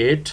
8।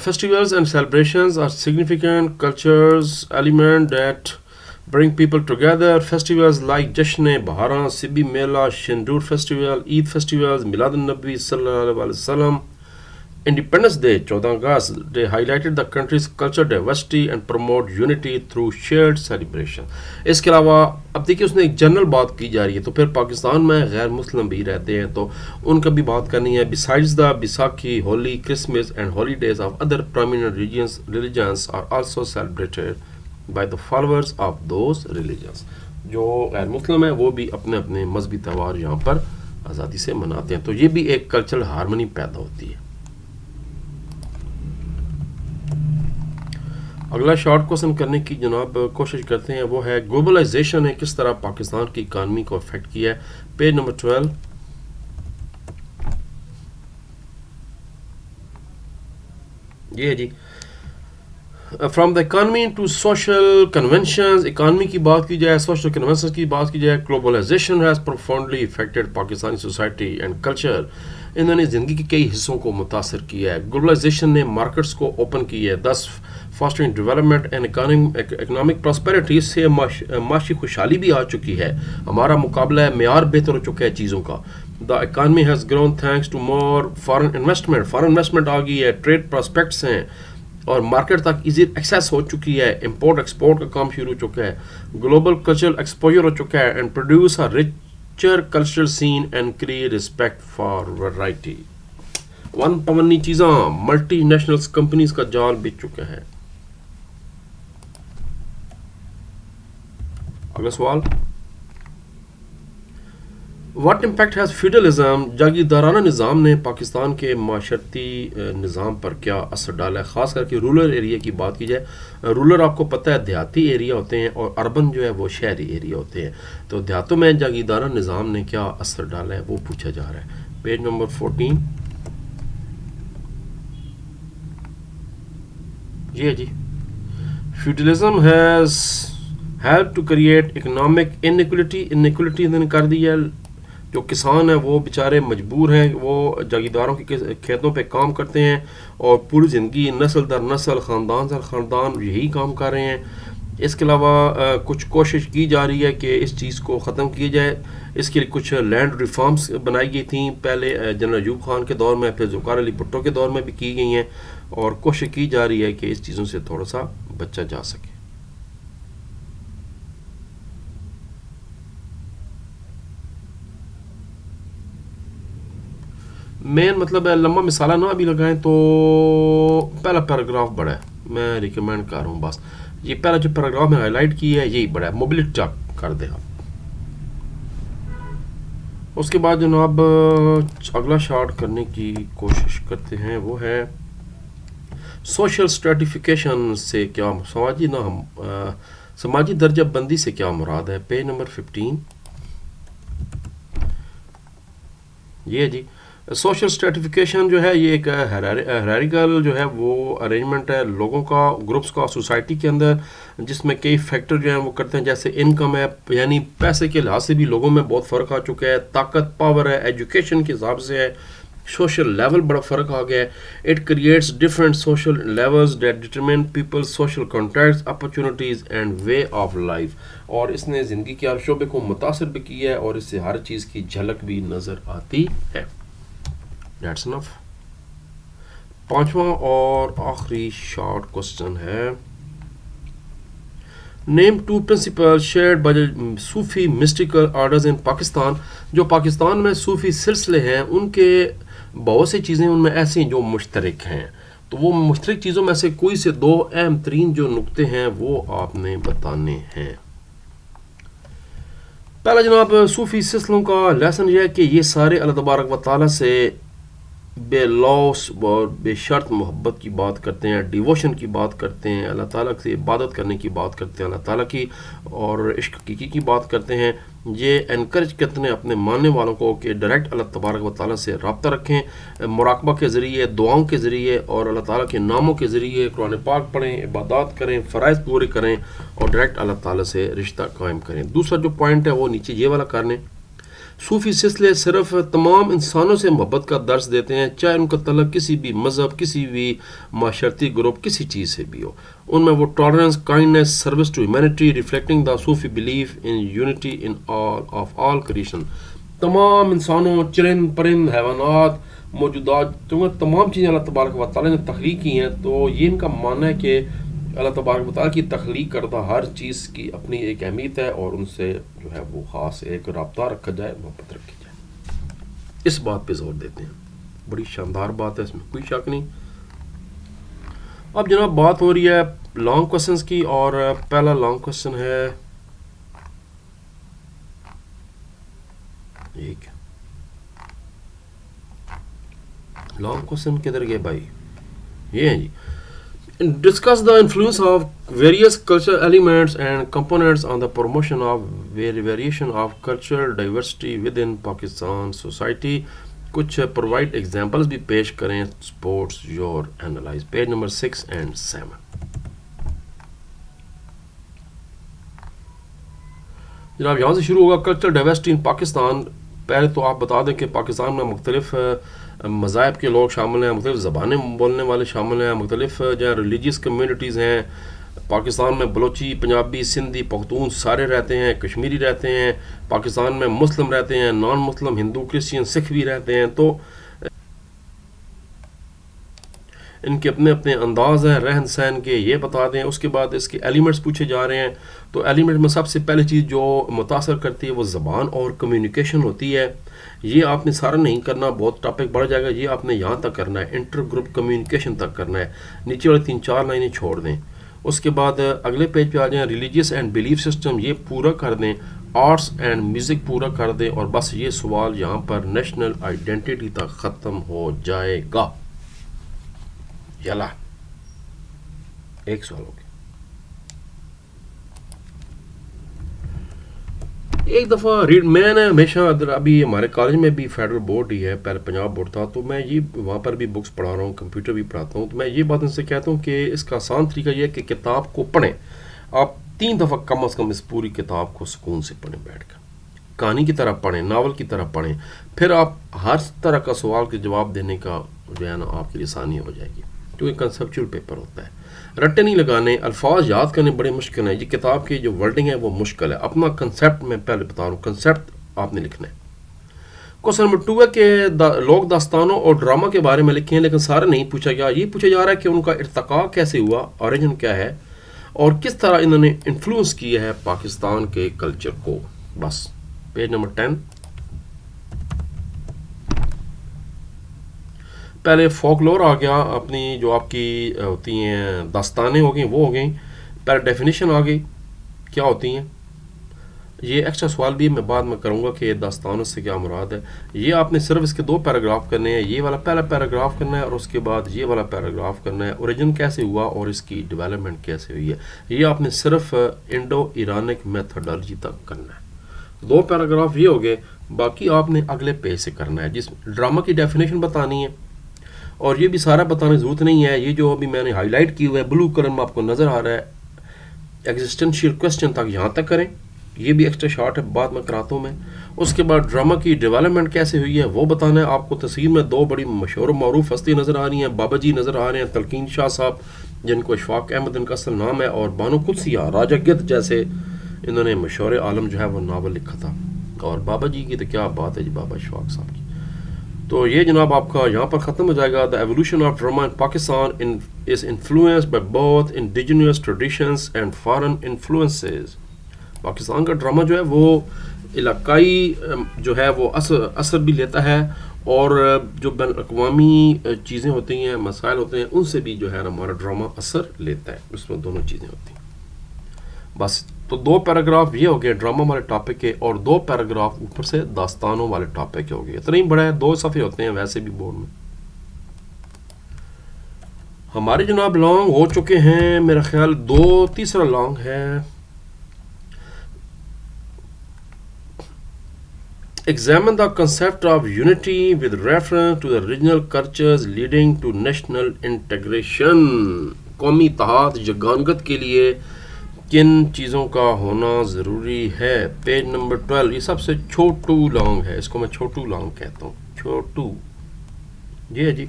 festivals and celebrations are significant cultures element that bring people together. Festivals like Jashn-e Baharan, Sibi Mela, Shindur Festival, Eid festivals, Milad an-Nabi sallallahu alaihi wasallam, Independence Day 14 August they highlighted the country's cultural diversity and promote unity through shared celebration. اس کے علاوہ اب دیکھیے اس نے ایک general بات کی جا رہی ہے، تو پھر پاکستان میں غیر مسلم بھی رہتے ہیں تو ان کا بھی بات کرنی ہے. besides the Bisakhi, Holi, Christmas and holidays of other prominent religions are also celebrated by the followers of those religions. جو غیر مسلم ہیں وہ بھی اپنے اپنے مذہبی تہوار یہاں پر آزادی سے مناتے ہیں، تو یہ بھی ایک کلچرل ہارمنی پیدا ہوتی ہے. اگلا شارٹ کوشچن کرنے کی جناب کوشش کرتے ہیں، وہ ہے گلوبلائزیشن نے کس طرح پاکستان کی اکانومی کو افیکٹ کیا ہے. Page number 12. یہ ہے جی، from the economy to social conventions. Economy کی بات کی جائے، سوشل کنونشنز کی بات کی جائے، globalisation has profoundly affected Pakistani society and culture. انہوں نے زندگی کے کئی حصوں کو متاثر کیا ہے. گلوبلائزیشن نے مارکیٹس کو اوپن کی ہے، this fostering development and economic prosperity. اس سے معاشی خوشحالی بھی آ چکی ہے، ہمارا مقابلہ معیار بہتر ہو چکا ہے چیزوں کا. The economy has grown thanks to more foreign investment. Foreign investment آ گئی ہے، ٹریڈ پراسپیکٹس ہیں اور مارکیٹ تک ایزی ایکسیس ہو چکی ہے. امپورٹ ایکسپورٹ کا کام شروع ہو چکا ہے. گلوبل کلچرل ایکسپوجر ہو چکا ہے and produce a richer cultural scene and create respect for variety. One Pune چیزاں ملٹی نیشنل کمپنیز کا جال بچ چکا ہے. اگلا سوال، واٹ امپیکٹ ہیز فیوڈلزم، جاگیردارانہ نظام نے پاکستان کے معاشرتی نظام پر کیا اثر ڈالا ہے، خاص کر کے رورل ایریا کی بات کی جائے. رورل آپ کو پتہ ہے دیہاتی ایریا ہوتے ہیں اور اربن جو ہے وہ شہری ایریا ہوتے ہیں، تو دیہاتوں میں جاگیردارانہ نظام نے کیا اثر ڈالا ہے وہ پوچھا جا رہا ہے. Page number 14. یہ ہے جی، feudalism has help to create economic inequality. Inequality انہوں نے کر دی ہے، جو کسان ہیں وہ بیچارے مجبور ہیں، وہ جاگیرداروں کے کھیتوں پہ کام کرتے ہیں اور پوری زندگی نسل در نسل خاندان در خاندان یہی کام کر رہے ہیں. اس کے علاوہ کچھ کوشش کی جا رہی ہے کہ اس چیز کو ختم کیا جائے. اس کے لیے کچھ لینڈ ریفارمز بنائی گئی تھیں، پہلے جنرل ایوب خان کے دور میں، پھر ذوالفقار علی بھٹو کے دور میں بھی کی گئی ہیں، اور کوشش کی جا رہی ہے کہ اس چیزوں سے تھوڑا سا بچا جا سکے. مین مطلب ہے لمبا مثالہ نہ بھی لگائیں تو پہلا پیراگراف بڑا ہے، میں ریکمینڈ کر رہا ہوں بس یہ پہلا جو پیراگراف میں ہائی لائٹ کی ہے یہی بڑا ہے، موبلٹی چیک کر دیں آپ. اس کے بعد جناب اگلا شارٹ کرنے کی کوشش کرتے ہیں، وہ ہے سوشل اسٹریٹیفیکیشن سے کیا سماجی درجہ بندی سے کیا مراد ہے. Page number 15. یہ جی، سوشل اسٹریٹیفیکیشن جو ہے یہ ایک ہیرارکل جو ہے وہ ارینجمنٹ ہے لوگوں کا، گروپس کا سوسائٹی کے اندر، جس میں کئی فیکٹر جو ہیں وہ کرتے ہیں، جیسے انکم ہے، یعنی پیسے کے لحاظ سے بھی لوگوں میں بہت فرق آ چکا ہے، طاقت پاور ہے، ایجوکیشن کے حساب سے ہے، سوشل لیول بڑا فرق آ گیا ہے. It creates different social levels that determine people social contacts opportunities and way of life. اور اس نے زندگی کے ہر شعبے کو متاثر بھی کیا ہے اور اس سے ہر چیز کی جھلک بھی نظر آتی ہے. That's enough. پانچواں اور آخری شارٹ کوسچن ہے، name two principle shared by Sufi mystical orders in Pakistan. جو پاکستان میں صوفی سلسلے ہیں ان کے بہت سی چیزیں ان میں ایسی ہیں جو مشترک ہیں، تو وہ مشترک چیزوں میں سے کوئی سے دو اہم ترین جو نقطے ہیں وہ آپ نے بتانے ہیں. پہلا جناب، صوفی سلسلوں کا لیسن یہ ہے کہ یہ سارے اللہ تبارک و تعالیٰ سے بے لوث اور بے شرط محبت کی بات کرتے ہیں، ڈیووشن کی بات کرتے ہیں، اللہ تعالیٰ سے عبادت کرنے کی بات کرتے ہیں، اللہ تعالیٰ کی اور عشق حقیقی کی بات کرتے ہیں. یہ انکریج کرتے ہیں اپنے ماننے والوں کو کہ ڈائریکٹ اللہ تبارک و تعالیٰ سے رابطہ رکھیں، مراقبہ کے ذریعے، دعاؤں کے ذریعے اور اللہ تعالیٰ کے ناموں کے ذریعے قرآن پاک پڑھیں، عبادات کریں، فرائض پورے کریں اور ڈائریکٹ اللہ تعالیٰ سے رشتہ قائم کریں. دوسرا جو پوائنٹ ہے وہ نیچے یہ والا کر لیں، صوفی سلسلے صرف تمام انسانوں سے محبت کا درس دیتے ہیں، چاہے ان کا تعلق کسی بھی مذہب، کسی بھی معاشرتی گروپ، کسی چیز سے بھی ہو. ان میں وہ tolerance, kindness, service to humanity, reflecting the Sufi belief in unity in all of all creation. تمام انسانوں، چرند پرند، حیوانات، موجودات چونکہ تمام چیزیں اللہ تبارک و تعالیٰ نے تخلیق کی ہیں، تو یہ ان کا ماننا ہے کہ اللہ تبارک و تعالیٰ کی تخلیق کردہ ہر چیز کی اپنی ایک اہمیت ہے، اور ان سے جو ہے وہ خاص ایک رابطہ رکھا جائے، محبت رکھی جائے. اس بات پہ زور دیتے ہیں. بڑی شاندار بات ہے، اس میں کوئی شک نہیں. اب جناب بات ہو رہی ہے لانگ کوشچنس کی، اور پہلا لانگ کوشچن ہے ایک لانگ کوشچن کدھر گئے بھائی؟ یہ ہیں جی. Discuss the influence of various cultural elements and components on the promotion of variation of cultural diversity within Pakistan society. کچھ provide examples بھی پیش کریں. Sports your analyze. Page number 6 and 7. جناب یہاں سے شروع ہوگا. Cultural diversity in Pakistan. پہلے تو آپ بتا دیں کہ پاکستان میں مختلف مذاہب کے لوگ شامل ہیں، مختلف زبانیں بولنے والے شامل ہیں، مختلف جو ریلیجیس کمیونٹیز ہیں. پاکستان میں بلوچی، پنجابی، سندھی، پختون سارے رہتے ہیں، کشمیری رہتے ہیں. پاکستان میں مسلم رہتے ہیں، نان مسلم، ہندو، کرسچین، سکھ بھی رہتے ہیں. تو ان کے اپنے اپنے انداز ہیں رہن سہن کے، یہ بتا دیں. اس کے بعد اس کے ایلیمنٹس پوچھے جا رہے ہیں. تو ایلیمنٹ میں سب سے پہلی چیز جو متاثر کرتی ہے وہ زبان اور کمیونیکیشن ہوتی ہے. یہ آپ نے سارا نہیں کرنا، بہت ٹاپک بڑھ جائے گا. یہ آپ نے یہاں تک کرنا ہے، انٹر گروپ کمیونیکیشن تک کرنا ہے. نیچے والے 3-4 لائنیں چھوڑ دیں. اس کے بعد اگلے پیج پہ آ جائیں. ریلیجیس اینڈ بلیف سسٹم یہ پورا کر دیں. آرٹس اینڈ میوزک پورا کر دیں. اور بس یہ سوال یہاں پر نیشنل آئیڈینٹی تک ختم ہو جائے گا. یلا ایک سوال ہو گیا. ایک دفعہ میں نے ہمیشہ ابھی ہمارے کالج میں بھی فیڈرل بورڈ ہی ہے، پہلے پنجاب بورڈ تھا، تو میں یہ وہاں پر بھی بکس پڑھا رہا ہوں، کمپیوٹر بھی پڑھاتا ہوں. تو میں یہ بات ان سے کہتا ہوں کہ اس کا آسان طریقہ یہ ہے کہ کتاب کو پڑھیں. آپ 3 دفعہ کم از کم اس پوری کتاب کو سکون سے پڑھیں، بیٹھ کر کہانی کی طرح پڑھیں، ناول کی طرح پڑھیں. پھر آپ ہر طرح کا سوال کے جواب دینے کا جو ہے نا آپ کے لیے آسانی ہو جائے گی، کیونکہ کنسیپچول پیپر ہوتا ہے. رٹے نہیں لگانے، الفاظ یاد کرنے بڑے مشکل ہیں. یہ کتاب کی جو ورڈنگ ہے وہ مشکل ہے. اپنا کنسیپٹ میں پہلے بتا رہا ہوں، کنسیپٹ آپ نے لکھنا ہے. کوشچن نمبر 2 ہے کہ لوگ داستانوں اور ڈرامہ کے بارے میں لکھیں ہیں، لیکن سارا نہیں پوچھا گیا. یہ پوچھا جا رہا ہے کہ ان کا ارتقاء کیسے ہوا، اوریجن کیا ہے، اور کس طرح انہوں نے انفلوئنس کیا ہے پاکستان کے کلچر کو. بس پیج نمبر 10. پہلے فولکلور آ گیا، اپنی جو آپ کی ہوتی ہیں داستانیں ہو گئیں وہ ہو گئیں. پہلے ڈیفینیشن آ گئی کیا ہوتی ہیں. یہ ایکسٹرا سوال بھی میں بعد میں کروں گا کہ داستانوں سے کیا مراد ہے. یہ آپ نے صرف اس کے 2 پیراگراف کرنے ہیں. یہ والا پہلا پیراگراف کرنا ہے اور اس کے بعد یہ والا پیراگراف کرنا ہے. اوریجن کیسے ہوا اور اس کی ڈیولپمنٹ کیسے ہوئی ہے، یہ آپ نے صرف انڈو ایرانک میتھڈالوجی تک کرنا ہے. 2 پیراگراف یہ ہو گئے. باقی آپ نے اگلے پیج سے کرنا ہے، جس ڈرامہ کی ڈیفینیشن بتانی ہے. اور یہ بھی سارا بتانے کی ضرورت نہیں ہے. یہ جو ابھی میں نے ہائی لائٹ کی ہوا ہے بلو کلر میں آپ کو نظر آ رہا ہے، ایگزسٹینشیل کوسچن تک یہاں تک کریں. یہ بھی ایکسٹرا شارٹ ہے، بعد میں کراتا ہوں میں. اس کے بعد ڈرامہ کی ڈیولپمنٹ کیسے ہوئی ہے وہ بتانا ہے آپ کو. تصویر میں 2 بڑی مشہور و معروف ہستی نظر آ رہی ہیں. بابا جی نظر آ رہے ہیں، تلقین شاہ صاحب جن کو اشفاق احمد ان کا اصل نام ہے، اور بانو قدسیہ، راجہ گدھ جیسے انہوں نے مشہور عالم جو ہے وہ ناول لکھا تھا. اور بابا جی کی تو کیا بات ہے جی، بابا اشفاق صاحب کی. تو یہ جناب آپ کا یہاں پر ختم ہو جائے گا. The evolution of drama in Pakistan is influenced by both indigenous traditions and foreign influences. Pakistan کا ڈرامہ جو ہے وہ علاقائی جو ہے وہ اثر بھی لیتا ہے، اور جو بین الاقوامی چیزیں ہوتی ہیں، مسائل ہوتے ہیں، ان سے بھی جو ہے ہمارا ڈرامہ اثر لیتا ہے. اس میں دونوں چیزیں ہوتی ہیں. بس تو 2 پیراگراف یہ ہو گئے ڈرامہ والے ٹاپک کے، اور 2 پیراگراف اوپر سے داستانوں والے ٹاپک کے ہو گئے. اتنا ہی بڑا ہے، 2 صفحے ہوتے ہیں ویسے بھی بورڈ میں. ہمارے جناب لانگ ہو چکے ہیں میرا خیال 2. تیسرا لانگ ہے Examine the concept of unity with reference to the regional cultures leading to national integration. قومی اتحاد یگانگت کے لیے کن چیزوں کا ہونا ضروری ہے. Page number 12. یہ سب سے چھوٹو لانگ ہے، اس کو میں چھوٹو لانگ کہتا ہوں. چھوٹو یہ ہے جی.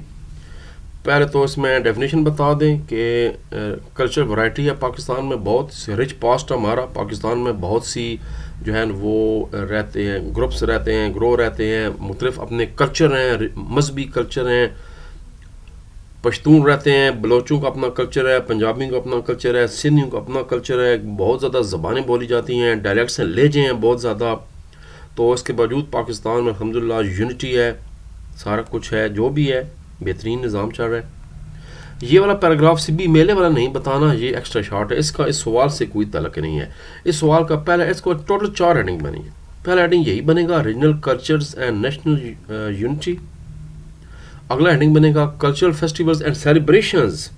پہلے تو اس میں ڈیفینیشن بتا دیں کہ کلچر ورائٹی ہے پاکستان میں، بہت رچ پاسٹ ہمارا. پاکستان میں بہت سی جو ہے وہ رہتے ہیں، گروپس رہتے ہیں، گروہ رہتے ہیں، مختلف اپنے کلچر ہیں، مذہبی کلچر ہیں. پشتون رہتے ہیں، بلوچوں کا اپنا کلچر ہے، پنجابیوں کا اپنا کلچر ہے، سندھیوں کا اپنا کلچر ہے، بہت زیادہ زبانیں بولی جاتی ہیں، ڈائلیکٹس ہیں، لہجے ہیں بہت زیادہ. تو اس کے باوجود پاکستان میں الحمدللہ یونٹی ہے، سارا کچھ ہے، جو بھی ہے بہترین نظام چل رہا ہے. یہ والا پیراگراف سبھی میلے والا نہیں بتانا، یہ ایکسٹرا شارٹ ہے، اس کا اس سوال سے کوئی تعلق نہیں ہے. اس سوال کا پہلا، اس کو ٹوٹل 4 ہیڈنگ بنی ہے. پہلا ہیڈنگ یہی بنے گا، regional cultures and national unity. اگلا ہیڈنگ بنے گا cultural festivals and celebrations.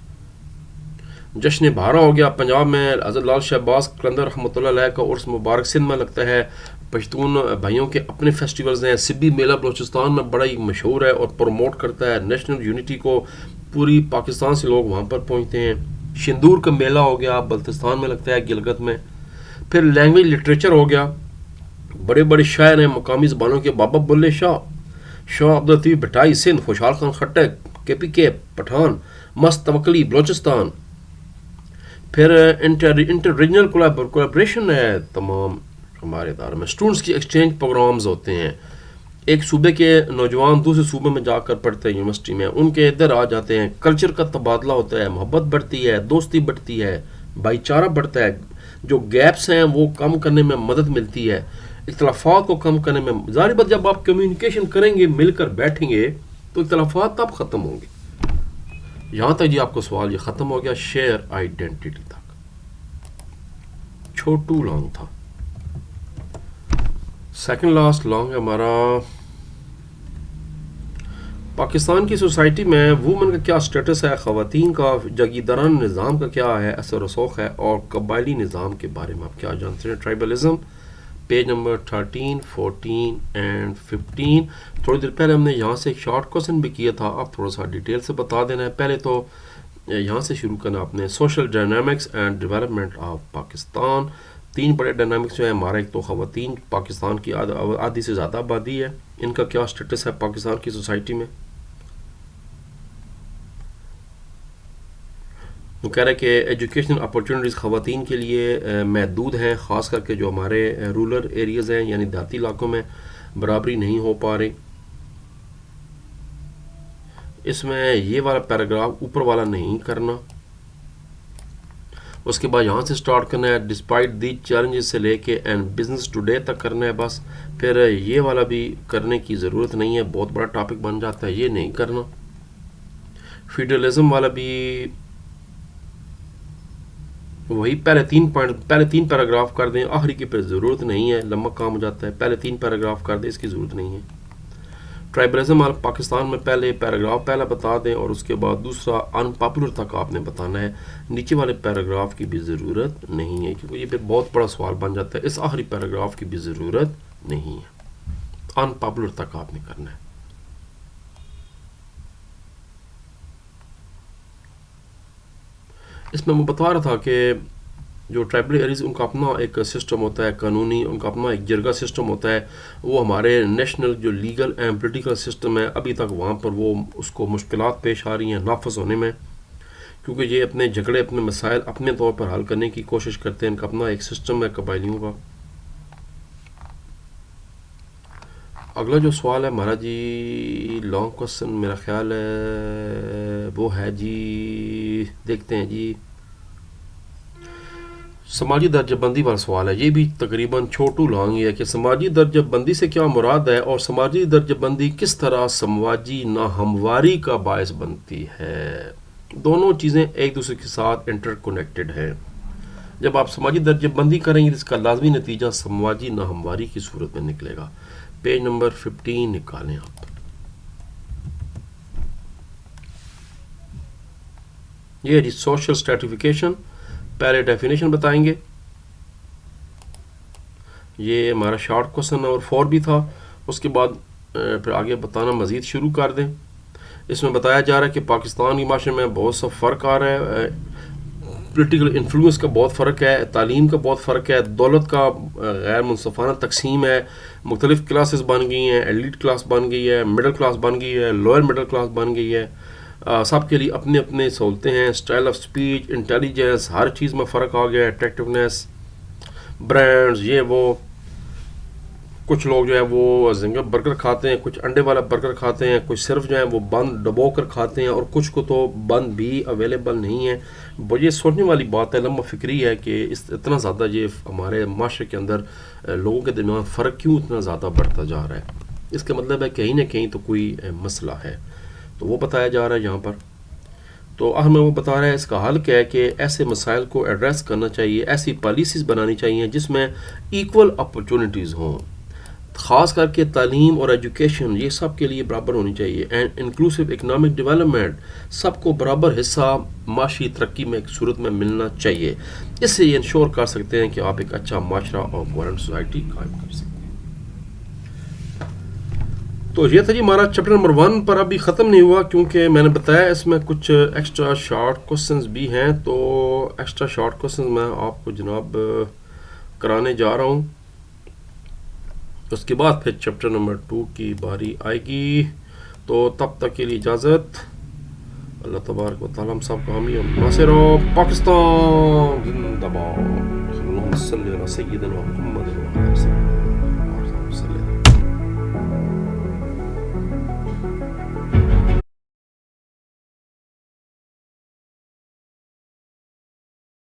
Jashn Bahara ہو گیا پنجاب میں، حضرت لال شہباز قلندر رحمۃ اللہ علیہ کا عرس مبارک سندھ میں لگتا ہے. پشتون بھائیوں کے اپنے فیسٹیولز ہیں. سبی میلہ بلوچستان میں بڑا ہی مشہور ہے اور پروموٹ کرتا ہے نیشنل یونٹی کو. پوری پاکستان سے لوگ وہاں پر پہنچتے ہیں. شندور کا میلہ ہو گیا، بلتستان میں لگتا ہے، گلگت میں. پھر لینگویج لٹریچر ہو گیا، بڑے بڑے شاعر ہیں مقامی زبانوں کے، بابا بلے شاہ، شاہ عبدالطیف بھٹائی سندھ، خوشحال خان خٹک کے پی کے پٹھان، مست توکلی بلوچستان. پھر انٹر ریجنل کولیبریشن ہے تمام ہمارے ادارے میں. اسٹوڈنٹس کی ایکسچینج پروگرامز ہوتے ہیں. ایک صوبے کے نوجوان دوسرے صوبے میں جا کر پڑھتے ہیں یونیورسٹی میں، ان کے ادھر آ جاتے ہیں، کلچر کا تبادلہ ہوتا ہے، محبت بڑھتی ہے، دوستی بڑھتی ہے، بھائی چارہ بڑھتا ہے، جو گیپس ہیں وہ کم کرنے میں مدد ملتی ہے، اختلافات کو کم کرنے میں. ظاہر بات جب آپ کمیونیکیشن کریں گے، مل کر بیٹھیں گے تو اختلافات تب ختم ہوں گے. یہاں تک جی آپ کو سوال یہ ختم ہو گیا شیئر آئیڈینٹی تک. چھوٹو لانگ تھا. سیکنڈ لاسٹ لانگ ہے ہمارا، پاکستان کی سوسائٹی میں وومن کا کیا سٹیٹس ہے، خواتین کا جاگیرداران نظام کا کیا ہے، اثر و رسوخ ہے، اور قبائلی نظام کے بارے میں آپ کیا جانتے ہیں. ٹرائبلزم، پیج نمبر 13، 14 اینڈ 15. تھوڑی دیر پہلے ہم نے یہاں سے ایک شارٹ کوشچن بھی کیا تھا، اب تھوڑا سا ڈیٹیل سے بتا دینا ہے. پہلے تو یہاں سے شروع کرنا آپ نے، social dynamics and development of Pakistan. 3 بڑے ڈائنامکس جو ہے ہمارا، ایک تو خواتین، پاکستان کی آدھی سے زیادہ آبادی ہے، ان کا کیا سٹیٹس ہے پاکستان کی سوسائٹی میں. وہ کہہ رہے ہیں کہ ایجوکیشنل اپارچونیٹیز خواتین کے لیے محدود ہیں، خاص کر کے جو ہمارے رورل ایریاز ہیں یعنی دیہاتی علاقوں میں برابری نہیں ہو پا رہی. اس میں یہ والا پیراگراف اوپر والا نہیں کرنا. اس کے بعد یہاں سے سٹارٹ کرنا ہے، ڈسپائٹ دی چیلنجز سے لے کے اینڈ بزنس ٹوڈے تک کرنا ہے بس. پھر یہ والا بھی کرنے کی ضرورت نہیں ہے، بہت بڑا ٹاپک بن جاتا ہے، یہ نہیں کرنا. فیڈرلزم والا بھی وہی پہلے 3 پیراگراف کر دیں، آخری کی پھر ضرورت نہیں ہے، لمبا کام ہو جاتا ہے. پہلے 3 پیراگراف کر دیں، اس کی ضرورت نہیں ہے. ٹرائبلزم والا پاکستان میں پہلے پیراگراف پہلا بتا دیں اور اس کے بعد دوسرا ان پاپولر تک آپ نے بتانا ہے. نیچے والے پیراگراف کی بھی ضرورت نہیں ہے کیونکہ یہ پھر بہت بڑا سوال بن جاتا ہے. اس آخری پیراگراف کی بھی ضرورت نہیں ہے، ان پاپولر تک آپ نے کرنا ہے. اس میں میں بتا رہا تھا کہ جو ٹرائبل ایریز ان کا اپنا ایک سسٹم ہوتا ہے قانونی، ان کا اپنا ایک جرگہ سسٹم ہوتا ہے. وہ ہمارے نیشنل جو لیگل اینڈ پولیٹیکل سسٹم ہے ابھی تک وہاں پر وہ اس کو مشکلات پیش آ رہی ہیں نافذ ہونے میں، کیونکہ یہ اپنے جھگڑے، اپنے مسائل اپنے طور پر حل کرنے کی کوشش کرتے ہیں. ان کا اپنا ایک سسٹم ہے قبائلیوں کا. اگلا جو سوال ہے ہمارا جی، لانگ کوسچن میرا خیال ہے وہ ہے جی، دیکھتے ہیں جی، سماجی درجہ بندی والا سوال ہے. یہ بھی تقریباً چھوٹو لانگ ہی ہے کہ سماجی درجہ بندی سے کیا مراد ہے اور سماجی درجہ بندی کس طرح سماجی ناہمواری کا باعث بنتی ہے. دونوں چیزیں ایک دوسرے کے ساتھ انٹر کنیکٹڈ ہیں. جب آپ سماجی درجہ بندی کریں گے اس کا لازمی نتیجہ سماجی ناہمواری کی صورت میں نکلے گا. پیج نمبر 15 نکالیں آپ. یہ جی سوشل اسٹریٹیفیکیشن، پہلے ڈیفینیشن بتائیں گے. یہ ہمارا شارٹ کوسچن نمبر 4 بھی تھا. اس کے بعد پھر آگے بتانا مزید شروع کر دیں. اس میں بتایا جا رہا ہے کہ پاکستان کی معاشرے میں بہت سا فرق آ رہا ہے. پولیٹیکل انفلوئنس کا بہت فرق ہے، تعلیم کا بہت فرق ہے، دولت کا غیر منصفانہ تقسیم ہے، مختلف کلاسز بن گئی ہیں، ایلیٹ کلاس بن گئی ہے، مڈل کلاس بن گئی ہے، لوئر مڈل کلاس بن گئی ہے. سب کے لیے اپنے اپنے سہولتیں ہیں، اسٹائل آف اسپیچ، انٹیلیجنس، ہر چیز میں فرق آ گیا ہے، اٹریکٹیونیس، برانڈز، یہ وہ. کچھ لوگ جو ہے وہ زنگر برگر کھاتے ہیں، کچھ انڈے والا برگر کھاتے ہیں، کچھ صرف جو ہے وہ بند ڈبو کر کھاتے ہیں، اور کچھ کو تو بند بھی اویلیبل نہیں ہے. یہ سوچنے والی بات ہے، لمبا فکری ہے کہ اتنا زیادہ یہ ہمارے معاشرے کے اندر لوگوں کے درمیان فرق کیوں اتنا زیادہ بڑھتا جا رہا ہے. اس کا مطلب ہے کہیں نہ کہیں تو کوئی مسئلہ ہے، تو وہ بتایا جا رہا ہے یہاں پر. تو ہمیں وہ بتا رہا ہے اس کا حل کیا ہے کہ ایسے مسائل کو ایڈریس کرنا چاہیے، ایسی پالیسیز بنانی چاہیے جس میں ایکول اپرچونٹیز ہوں، خاص کر کے تعلیم اور ایجوکیشن یہ سب کے لیے برابر ہونی چاہیے. اینڈ انکلوسیو اکنامک ڈیولپمنٹ، سب کو برابر حصہ معاشی ترقی میں ایک صورت میں ملنا چاہیے. اس سے یہ انشور کر سکتے ہیں کہ آپ ایک اچھا معاشرہ اور ماڈرن سوسائٹی قائم کر سکتے ہیں. تو یہ تھا جی ہمارا چیپٹر نمبر 1 پر. ابھی ختم نہیں ہوا کیونکہ میں نے بتایا اس میں کچھ ایکسٹرا شارٹ کوسچنز بھی ہیں، تو ایکسٹرا شارٹ کوسچنز میں آپ کو جناب کرانے جا رہا ہوں. اس کے بعد پھر چیپٹر نمبر 2 کی باری آئے گی. تو تب تک کے لیے اجازت. اللہ تبارک و تعالی ہم سب کو حامی اور ناصر ہو. پاکستان زندہ باد. اللہم صلی علی سیدنا محمد و علی آلہ وسلم.